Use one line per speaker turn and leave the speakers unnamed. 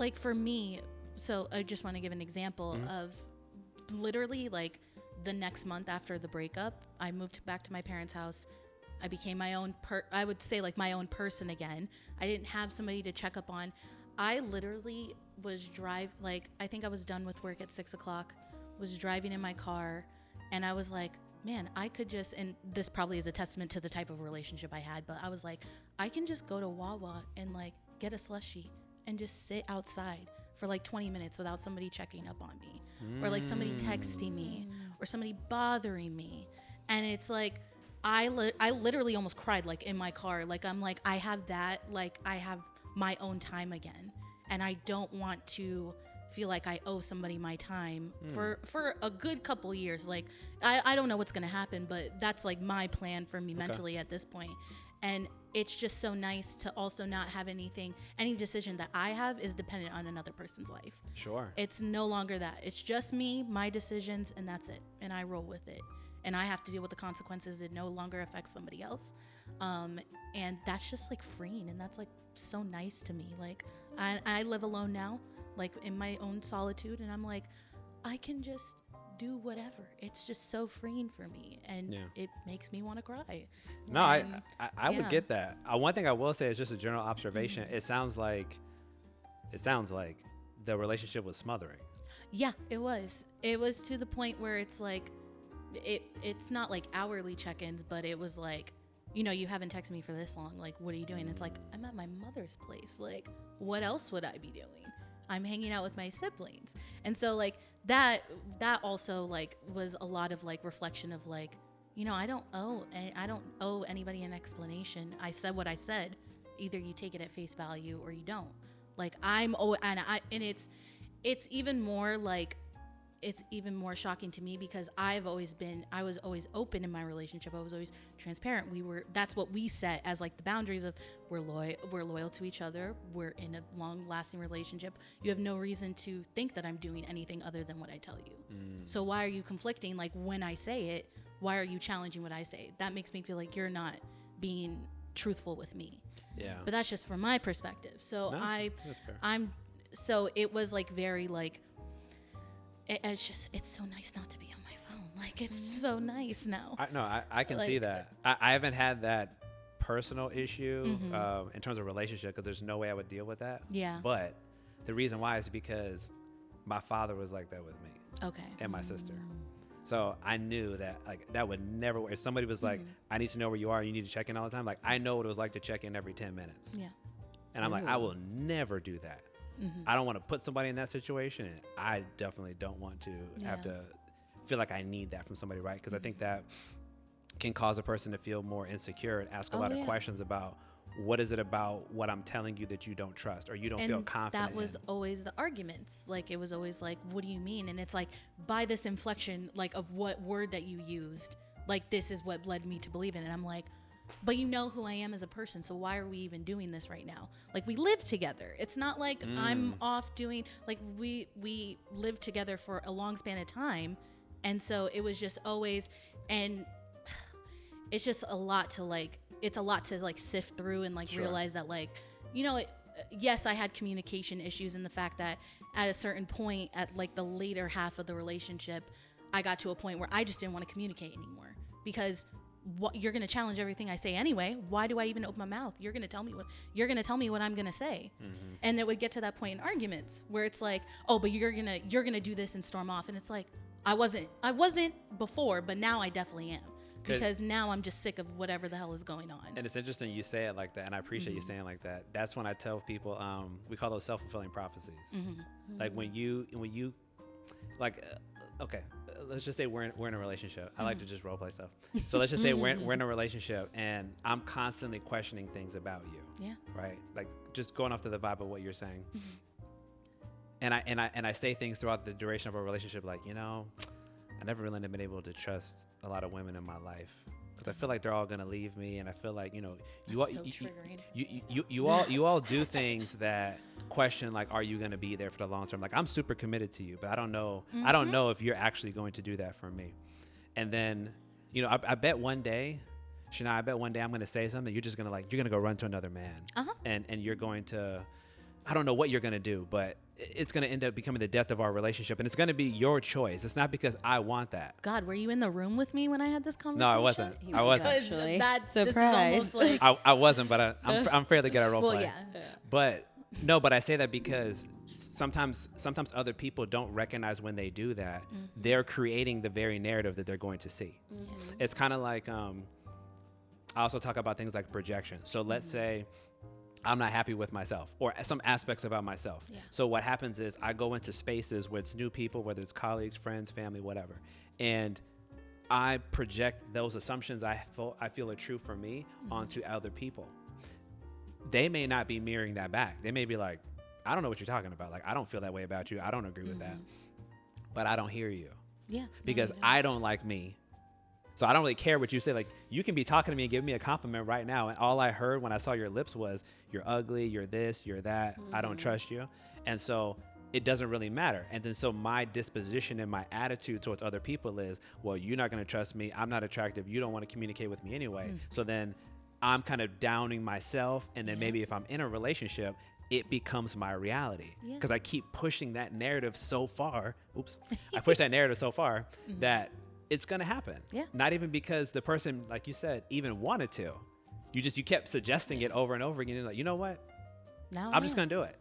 like for me, so I just want to give an example of literally like the next month after the breakup, I moved back to my parents' house. I became my own I would say like my own person again. I didn't have somebody to check up on. I literally was like, I think I was done with work at 6:00, was driving in my car, and I was like, man, I could just, and this probably is a testament to the type of relationship I had, but I was like, I can just go to Wawa and like get a slushie and just sit outside for like 20 minutes without somebody checking up on me or like somebody texting me or somebody bothering me. And it's like, I literally almost cried like in my car. Like, I'm like, I have my own time again. And I don't want to feel like I owe somebody my time for a good couple years. Like, I don't know what's going to happen, but that's like my plan for me mentally at this point. And it's just so nice to also not have any decision that I have is dependent on another person's life.
Sure.
It's no longer that. It's just me, my decisions, and that's it. And I roll with it. And I have to deal with the consequences. It no longer affects somebody else. And that's just like freeing. And that's like so nice to me. Like, I live alone now, like in my own solitude. And I'm like, I can just do whatever. It's just so freeing for me. And it makes me want to cry.
No, I would get that. One thing I will say is just a general observation. It sounds like the relationship was smothering.
Yeah, it was. It was to the point where it's like, it's not like hourly check-ins, but it was like, you know, you haven't texted me for this long. Like, what are you doing? It's like, I'm at my mother's place. Like, what else would I be doing? I'm hanging out with my siblings. And so like that also like was a lot of like reflection of like, you know, I don't owe anybody an explanation. I said what I said. Either you take it at face value or you don't. Like it's even more like, it's even more shocking to me because I was always open in my relationship. I was always transparent. That's what we set as like the boundaries of we're loyal to each other. We're in a long lasting relationship. You have no reason to think that I'm doing anything other than what I tell you. So why are you conflicting? Like when I say it, why are you challenging what I say? That makes me feel like you're not being truthful with me.
Yeah.
But that's just from my perspective. So
that's fair.
So it was like very like, it's so nice not to be on my phone. Like, it's so nice now.
I can see that. I haven't had that personal issue in terms of relationship because there's no way I would deal with that.
Yeah.
But the reason why is because my father was like that with me.
Okay.
And my sister. So I knew that like that would never work. If somebody was like, I need to know where you are, you need to check in all the time. Like I know what it was like to check in every 10 minutes.
Yeah.
And I'm like, I will never do that. I don't want to put somebody in that situation. And I definitely don't want to have to feel like I need that from somebody, right? Because I think that can cause a person to feel more insecure and ask a lot of questions about what is it about what I'm telling you that you don't trust or you don't feel confident
that was always the arguments. Like, it was always like, what do you mean? And it's like, by this inflection, like, of what word that you used, like, this is what led me to believe in it. And I'm like, but you know who I am as a person, so why are we even doing this right now? Like, we live together. It's not like I'm off doing, like, we lived together for a long span of time. And so it was just always, and it's just a lot to like, it's a lot to like sift through and like realize that, like, you know, yes, I had communication issues in the fact that at a certain point at like the later half of the relationship, I got to a point where I just didn't want to communicate anymore because you're going to challenge everything I say anyway. Why do I even open my mouth? You're going to tell me what I'm going to say. And it would get to that point in arguments where it's like, oh, but you're going to do this and storm off. And it's like, I wasn't before, but now I definitely am. Because now I'm just sick of whatever the hell is going on.
And it's interesting you say it like that, and I appreciate you saying it like that. That's when I tell people, we call those self-fulfilling prophecies. Like when you like, okay, let's just say we're in a relationship. I like to just role play stuff. So let's just say we're in a relationship, and I'm constantly questioning things about you. Yeah. Right. Like just going off to the vibe of what you're saying. And I say things throughout the duration of our relationship, like, you know, I never really been able to trust a lot of women in my life because I feel like they're all gonna leave me, and I feel like, you know, you all do things that question, like, are you gonna be there for the long term? Like, I'm super committed to you, but I don't know if you're actually going to do that for me. And then, you know, I bet one day, Shania, I'm gonna say something. You're gonna go run to another man, and you're going to I don't know what you're going to do, but it's going to end up becoming the death of our relationship. And it's going to be your choice. It's not because I want that.
God, were you in the room with me when I had this
No,
conversation?
I wasn't.
He was
I wasn't.
actually.
This is
Surprise.
almost like,
I wasn't, but I'm fairly good at role
well,
play.
yeah.
But no, but I say that because sometimes other people don't recognize when they do that, they're creating the very narrative that they're going to see. It's kind of like, I also talk about things like projection. So let's say I'm not happy with myself or some aspects about myself.
Yeah.
So what happens is I go into spaces where it's new people, whether it's colleagues, friends, family, whatever. And I project those assumptions I feel are true for me onto other people. They may not be mirroring that back. They may be like, I don't know what you're talking about. Like, I don't feel that way about you. I don't agree with that. But I don't hear you.
Yeah.
Because I don't like me. So I don't really care what you say. Like, you can be talking to me and giving me a compliment right now, and all I heard when I saw your lips was, you're ugly, you're this, you're that, I don't trust you. And so it doesn't really matter. And then so my disposition and my attitude towards other people is, well, you're not going to trust me. I'm not attractive. You don't want to communicate with me anyway. So then I'm kind of downing myself. And then maybe if I'm in a relationship, it becomes my reality because I keep pushing that narrative so far. I push that narrative so far that it's going to happen.
Yeah.
Not even because the person, like you said, even wanted to. You kept suggesting it over and over again. You're like, you know what?
Now
I'm just going to do it.